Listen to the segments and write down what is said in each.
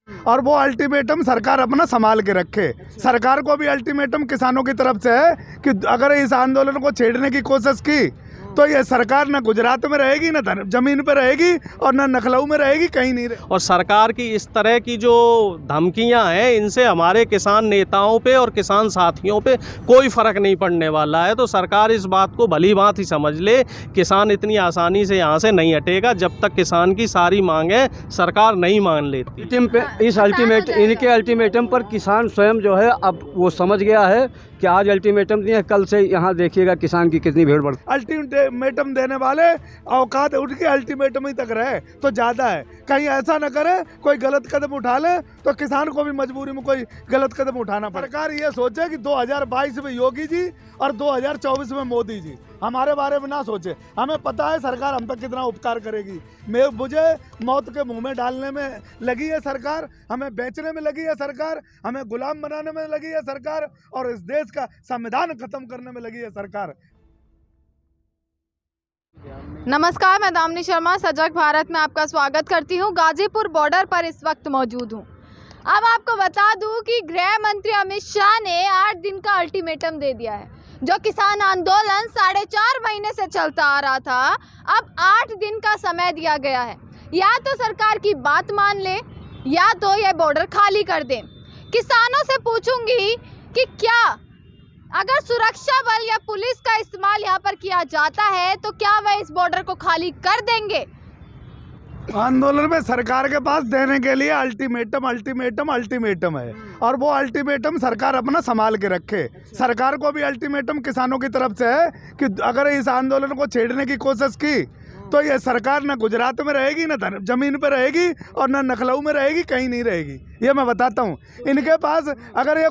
और वो अल्टीमेटम सरकार अपना संभाल के रखे। सरकार को भी अल्टीमेटम किसानों की तरफ से है कि अगर इस आंदोलन को छेड़ने की कोशिश की तो ये सरकार न गुजरात में रहेगी, न जमीन पे रहेगी और न लखनऊ में रहेगी, कहीं नहीं रहेगी। और सरकार की इस तरह की जो धमकियां हैं, इनसे हमारे किसान नेताओं पे और किसान साथियों पे कोई फ़र्क नहीं पड़ने वाला है। तो सरकार इस बात को भली भांति ही समझ ले, किसान इतनी आसानी से यहाँ से नहीं हटेगा जब तक किसान की सारी मांगें सरकार नहीं मान लेती। इनके अल्टीमेटम पर किसान स्वयं जो है अब वो समझ गया है कि आज अल्टीमेटम दिए, कल से यहाँ देखिएगा किसान की कितनी भीड़ बढ़ती। अल्टीमेटम देने वाले औकात उठ के अल्टीमेटम ही तक रहे तो ज़्यादा है। कहीं ऐसा न करे कोई गलत कदम उठा ले तो किसान को भी मजबूरी में कोई गलत कदम उठाना पड़े। सरकार ये सोचे कि 2022 में योगी जी और 2024 में मोदी जी हमारे बारे में ना सोचे। हमें पता है सरकार हम तक कितना उपकार करेगी। मुझे मौत के मुंह में डालने में लगी है सरकार, हमें बेचने में लगी है सरकार, हमें गुलाम बनाने में लगी है सरकार और इस देश का संविधान खत्म करने में लगी है सरकार। नमस्कार, मैं दामिनी शर्मा सजग भारत में आपका स्वागत करती हूं। गाजीपुर बॉर्डर पर इस वक्त मौजूद हूं। अब आपको बता दूं कि गृह मंत्री अमित शाह ने 8 दिन का अल्टीमेटम दे दिया है। जो किसान आंदोलन 4.5 महीने से चलता आ रहा था, अब 8 दिन का समय दिया गया है। या तो सरकार की बात मान ले या तो ये बॉर्डर खाली कर दें। किसानों से पूछूंगी कि क्या अगर सुरक्षा बल या पुलिस का इस्तेमाल यहाँ पर किया जाता है तो क्या वह इस बॉर्डर को खाली कर देंगे? आंदोलन में सरकार के पास देने के लिए अल्टीमेटम है और वो अल्टीमेटम सरकार अपना संभाल के रखे। सरकार को भी अल्टीमेटम किसानों की तरफ से है कि अगर इस आंदोलन को छेड़ने की कोशिश की तो ये सरकार न गुजरात में रहेगी, न जमीन पे रहेगी और न लखनऊ में रहेगी, कहीं नहीं रहेगी। ये मैं बताता हूँ। इनके पास अगर ये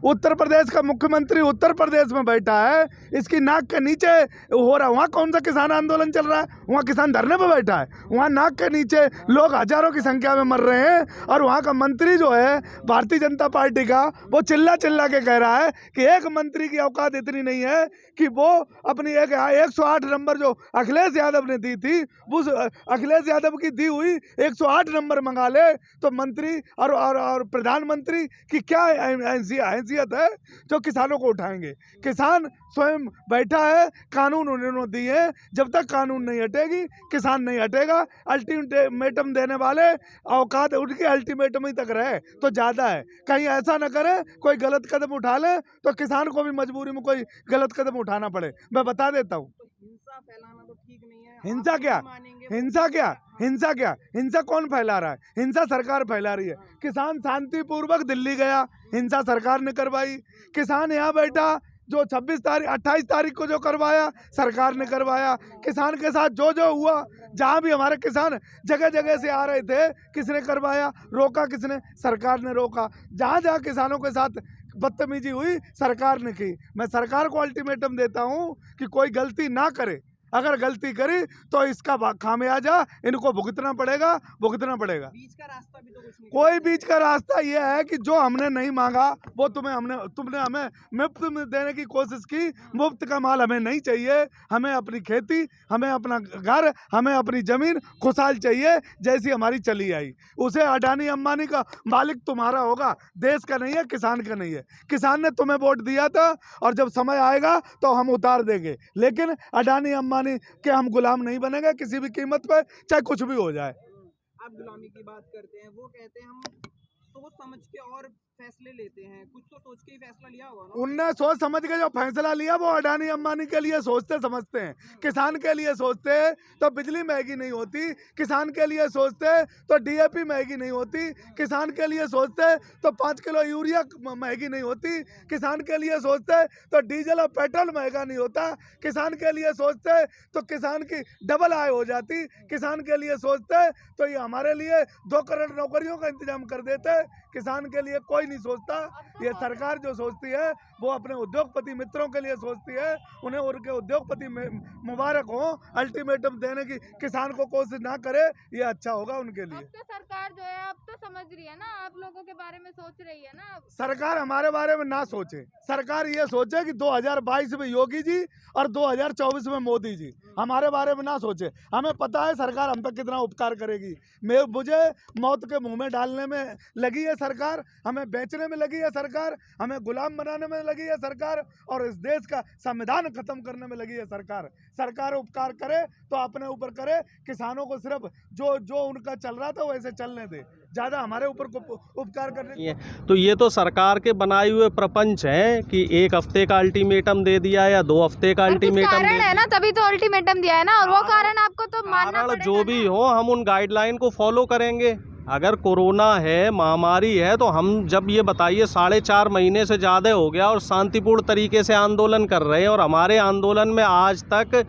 उत्तर प्रदेश का मुख्यमंत्री उत्तर प्रदेश में बैठा है, इसकी नाक के नीचे हो रहा, वहाँ कौन सा किसान आंदोलन चल रहा है? वहाँ किसान धरने पे बैठा है। वहाँ नाक के नीचे लोग हजारों की संख्या में मर रहे हैं और वहाँ का मंत्री जो है भारतीय जनता पार्टी का, वो चिल्ला चिल्ला के कह रहा है कि एक मंत्री की औकात इतनी नहीं है कि वो अपनी 108 नंबर जो अखिलेश यादव ने दी थी, उस अखिलेश यादव की दी हुई 108 नंबर मंगा ले। तो मंत्री और प्रधानमंत्री की क्या हैसियत है जो किसानों को उठाएंगे? किसान स्वयं बैठा है, कानून उन्होंने दिए, जब तक कानून नहीं हटेगी किसान नहीं हटेगा। अल्टीमेटम देने वाले औकात उठ के अल्टीमेटम ही तक रहे तो ज़्यादा है। कहीं ऐसा न करे कोई गलत कदम उठा ले तो किसान को भी मजबूरी में कोई गलत कदम उठाना पड़े। मैं बता देता हूँ। हिंसा फैलाना तो ठीक नहीं है। हिंसा क्या? हिंसा कौन फैला रहा है? हिंसा सरकार फैला रही है। किसान शांतिपूर्वक दिल्ली गया, हिंसा सरकार ने करवाई। किसान यहाँ बैठा, जो 28 तारीख को जो करवाया सरकार ने करवाया। किसान के साथ जो जो हुआ, जहाँ भी हमारे किसान जगह जगह से आ रहे थे, किसने करवाया? रोका किसने? सरकार ने रोका। जहाँ जहाँ किसानों के साथ बदतमीजी हुई सरकार ने की। मैं सरकार को अल्टीमेटम देता हूँ कि कोई गलती ना करे। अगर गलती करी तो इसका खामियाजा इनको भुगतना पड़ेगा। बीच का रास्ता भी तो कुछ नहीं। कोई बीच का रास्ता यह है कि जो हमने नहीं मांगा वो तुमने हमें मुफ्त में देने की कोशिश की। मुफ्त का माल हमें नहीं चाहिए। हमें अपनी खेती, हमें अपना घर, हमें अपनी जमीन खुशहाल चाहिए जैसी हमारी चली आई। उसे अडानी अंबानी का मालिक तुम्हारा होगा, देश का नहीं है, किसान का नहीं है। किसान ने तुम्हें वोट दिया था और जब समय आएगा तो हम उतार देंगे, लेकिन अडानी अंबानी के हम गुलाम नहीं बनेंगे किसी भी कीमत पे, चाहे कुछ भी हो जाए। आप गुलामी की बात करते हैं, वो कहते हैं हम सोच समझ के और फैसले लेते हैं। कुछ तो सोच के ही फैसला लिया होगा ना। उनने सोच समझ के जो फैसला लिया वो अडानी अंबानी के लिए सोचते समझते हैं। किसान के लिए सोचते तो बिजली महंगी नहीं होती। किसान के लिए सोचते तो डीएपी महंगी नहीं होती। किसान के लिए सोचते तो 5 किलो यूरिया महंगी नहीं होती। किसान के लिए सोचते तो डीजल और पेट्रोल महंगा नहीं होता। किसान के लिए सोचते तो किसान की डबल आय हो जाती। किसान के लिए सोचते तो ये हमारे लिए 2 करोड़ नौकरियों का इंतजाम कर देते। किसान के लिए कोई नहीं सोचता। ये सरकार जो सोचती है वो अपने उद्योगपति मित्रों के लिए सोचती है। उन्हें उनके उद्योगपति मुबारक हो। अल्टीमेटम देने की किसान को कोशिश ना करे, ये अच्छा होगा उनके लिए। अब तो सरकार जो है अब तो समझ रही है ना, आप लोगों के बारे में सोच रही है ना। सरकार हमारे बारे में ना सोचे, सरकार ये सोचे कि 2022 में योगी जी और 2024 में मोदी जी, हमारे बारे में ना सोचे। हमें पता है सरकार हम पे कितना उपकार करेगी। मुझे मौत के मुंह में डालने में लगी है सरकार, हमें बेचने में लगी है सरकार, हमें गुलाम बनाने में लगी है सरकार, और इस देश का संविधान खत्म करने में लगी है सरकार। सरकार उपकार करे तो अपने ऊपर करे, किसानों को सिर्फ जो उनका चल रहा था वैसे चलने दे, ज़्यादा हमारे ऊपर उपकार करने। तो ये तो सरकार के बनाए हुए प्रपंच हैं कि 1 हफ्ते का अल्टीमेटम दे दिया या 2 हफ्ते का अल्टीमेटम कारण है ना, तभी तो अल्टीमेटम दिया है ना, और वो कारण आपको तो मानना कारण पड़ेगा जो भी हो, हम उन गाइडलाइन को फॉलो करेंगे। अगर कोरोना है, महामारी है, तो हम जब ये बताइए 4.5 महीने से ज़्यादा हो गया और शांतिपूर्ण तरीके से आंदोलन कर रहे हैं, और हमारे आंदोलन में आज तक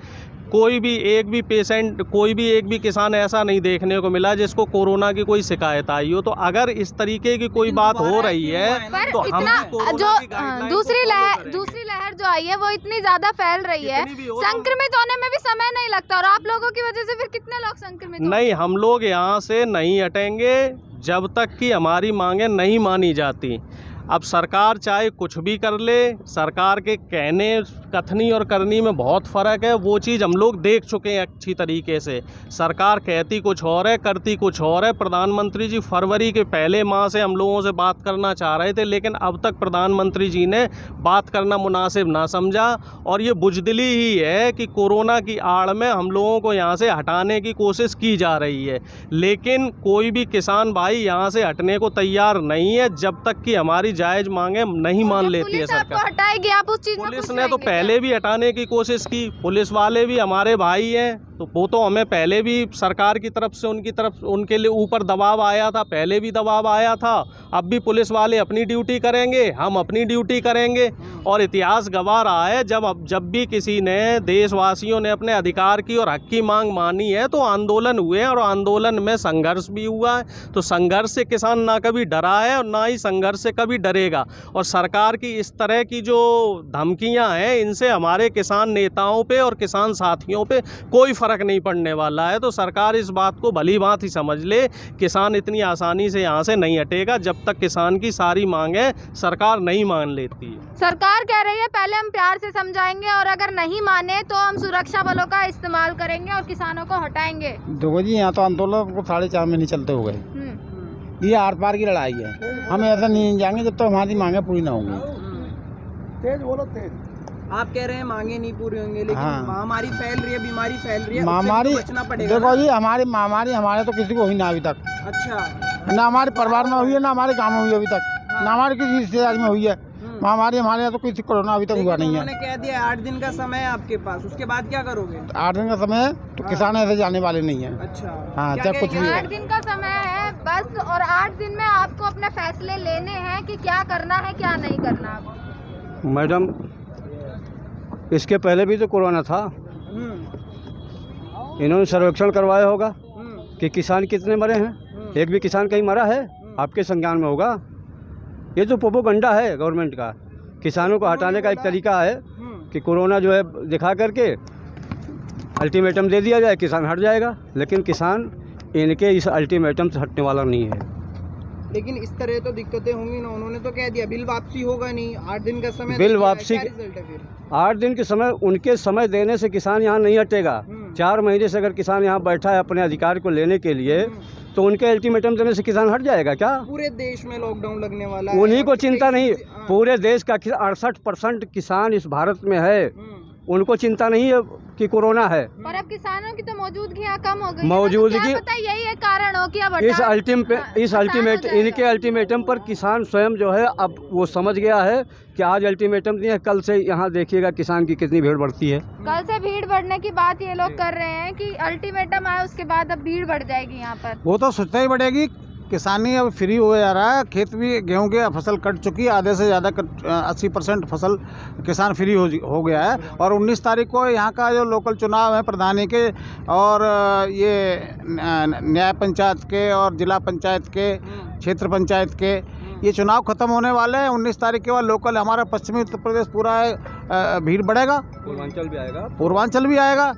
कोई भी एक भी किसान ऐसा नहीं देखने को मिला जिसको कोरोना की कोई शिकायत आई हो। तो अगर इस तरीके की कोई बात हो रही है पर तो हम इतना भी कोरोना जो की गाइडलाइन दूसरी को लहर follow दूसरी लहर जो आई है वो इतनी ज्यादा फैल रही है, कितनी भी हो, संक्रमित होने में भी समय नहीं लगता, और आप लोगों की वजह से फिर कितने लोग संक्रमित हो? नहीं, हम लोग यहाँ से नहीं हटेंगे जब तक कि हमारी मांगें नहीं मानी जाती। अब सरकार चाहे कुछ भी कर ले, सरकार के कहने, कथनी और करनी में बहुत फ़र्क है। वो चीज़ हम लोग देख चुके हैं अच्छी तरीके से। सरकार कहती कुछ और है, करती कुछ और है। प्रधानमंत्री जी फरवरी के पहले माह से हम लोगों से बात करना चाह रहे थे, लेकिन अब तक प्रधानमंत्री जी ने बात करना मुनासिब ना समझा, और ये बुजदिली ही है कि कोरोना की आड़ में हम लोगों को यहाँ से हटाने की कोशिश की जा रही है। लेकिन कोई भी किसान भाई यहाँ से हटने को तैयार नहीं है जब तक कि हमारी जायज़ मांगे नहीं मान लेती है पुलिस आपको सरकार। हटाएगी, आप उस चीज में पुलिस खुश ने तो रहेंगे पहले भी हटाने की कोशिश की, पुलिस वाले भी हमारे भाई हैं, तो वो तो हमें पहले भी सरकार की तरफ से उनके लिए ऊपर दबाव आया था, पहले भी दबाव आया था। अब भी पुलिस वाले अपनी ड्यूटी करेंगे, हम अपनी ड्यूटी करेंगे। और इतिहास गवाह रहा है, जब भी किसी ने, देशवासियों ने अपने अधिकार की और हक की मांग मानी है तो आंदोलन हुए हैं, और आंदोलन में संघर्ष भी हुआ है। तो संघर्ष से किसान ना कभी डरा है और ना ही संघर्ष से कभी डरेगा। और सरकार की इस तरह की जो धमकियां हैं, इनसे हमारे किसान नेताओं पे और किसान साथियों पे कोई फ़र्क नहीं पड़ने वाला है। तो सरकार इस बात को भली भांति ही समझ ले, किसान इतनी आसानी से यहाँ से नहीं हटेगा जब तक किसान की सारी मांगें सरकार नहीं मान लेती है। सरकार कह रही है पहले हम प्यार से समझाएंगे, और अगर नहीं माने तो हम सुरक्षा बलों का इस्तेमाल करेंगे और किसानों को हटाएंगे। देखो जी, यहाँ तो आंदोलन को 4.5 महीने चलते हो गए। ये आर पार की लड़ाई है, हम ऐसा नहीं जाएंगे जब तक हमारी मांगे पूरी ना होंगी। तेज बोलो, तेज। आप कह रहे हैं मांगे नहीं पूरी होंगी, लेकिन हाँ। महामारी फैल रही है, बीमारी फैल रही है, महामारी, उससे भी बचना पड़ेगा देखो ना? जी, हमारी महामारी हमारे तो किसी को हुई ना अभी तक, अच्छा, ना हमारे परिवार में हुई है, ना हमारे गाँव में हुई है अभी तक, ना हमारे किसी रिश्तेदार में हुई है। महामारी हमारे यहाँ तो किसी कोरोना अभी तक लेकिन हुआ नहीं है। उन्होंने कह दिया 8 दिन का समय है आपके पास, उसके बाद क्या करोगे? 8 दिन का समय है तो किसान ऐसे जाने वाले नहीं है। अच्छा, हाँ, क्या चाहे कुछ भी कहेंगे? हो। 8 दिन का समय है बस, और 8 दिन में आपको अपने फैसले लेने हैं कि क्या करना है क्या नहीं करना आपको। मैडम, इसके पहले भी तो कोरोना था, इन्होंने सर्वेक्षण करवाया होगा कि किसान कितने मरे हैं। एक भी किसान कहीं मरा है आपके संज्ञान में होगा? ये तो प्रोपोगंडा है गवर्नमेंट का। किसानों को हटाने का एक तरीका है कि कोरोना जो है दिखा करके अल्टीमेटम दे दिया जाए, किसान हट जाएगा। लेकिन किसान इनके इस अल्टीमेटम से हटने वाला नहीं है। लेकिन इस तरह तो दिक्कतें होंगी ना, उन्होंने तो कह दिया बिल वापसी होगा नहीं, 8 दिन का समय बिल दिया है, वापसी- क्या रिजल्ट है फिर? 8 दिन के समय, उनके समय देने से किसान यहाँ नहीं हटेगा। 4 महीने से अगर किसान यहाँ बैठा है अपने अधिकार को लेने के लिए, तो उनके अल्टीमेटम देने से किसान हट जाएगा क्या? पूरे देश में लॉकडाउन लगने वाला है, उन्हीं को और चिंता नहीं, हाँ। पूरे देश का 68% किसान इस भारत में है, उनको चिंता नहीं है कि कोरोना है। और अब किसानों की तो मौजूदगी यहाँ कम हो गई है ना, मौजूदगी- तो क्या पता यही एक कारण हो कि अब इस हटा- अल्टीमेट आसान हो इनके जाएगा। अल्टीमेटम पर किसान स्वयं जो है अब वो समझ गया है कि आज अल्टीमेटम दिए, कल से यहाँ देखिएगा किसान की कितनी भीड़ बढ़ती है। कल से भीड़ बढ़ने की बात ये लोग कर रहे हैं कि अल्टीमेटम आए उसके बाद अब भीड़ बढ़ जाएगी यहाँ पर। वो तो सोचता ही बढ़ेगी। किसानी अब फ्री हो जा रहा है, खेत भी गेहूं की फसल कट चुकी है, आधे से ज़्यादा 80% फसल किसान फ्री हो गया है। और 19 तारीख को यहाँ का जो लोकल चुनाव है प्रधानी के और ये न्याय पंचायत के और जिला पंचायत के, क्षेत्र पंचायत के, ये चुनाव ख़त्म होने वाले हैं। 19 तारीख के बाद लोकल हमारा पश्चिमी उत्तर प्रदेश पूरा भीड़ बढ़ेगा, पूर्वांचल भी आएगा। पूर्वांचल भी आएगा।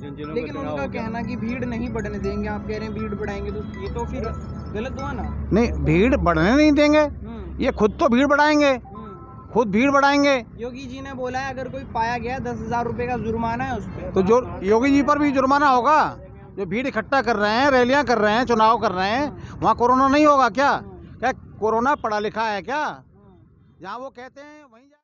लेकिन उनका कहना कि भीड़ नहीं बढ़ने देंगे, आप कह रहे हैं भीड़ बढ़ाएंगे, तो ये तो फिर गलत हुआ ना। नहीं, भीड़ बढ़ने नहीं देंगे, ये खुद तो भीड़ बढ़ाएंगे, खुद भीड़ बढ़ाएंगे। योगी जी ने बोला है अगर कोई पाया गया 10,000 रुपए का जुर्माना है उस पर। तो जो योगी जी पर भी जुर्माना होगा, जो भीड़ इकट्ठा कर रहे हैं, रैलियां कर रहे हैं, चुनाव कर रहे हैं, वहाँ कोरोना नहीं होगा क्या? क्या कोरोना पढ़ा लिखा है क्या? जहाँ वो कहते हैं वहीं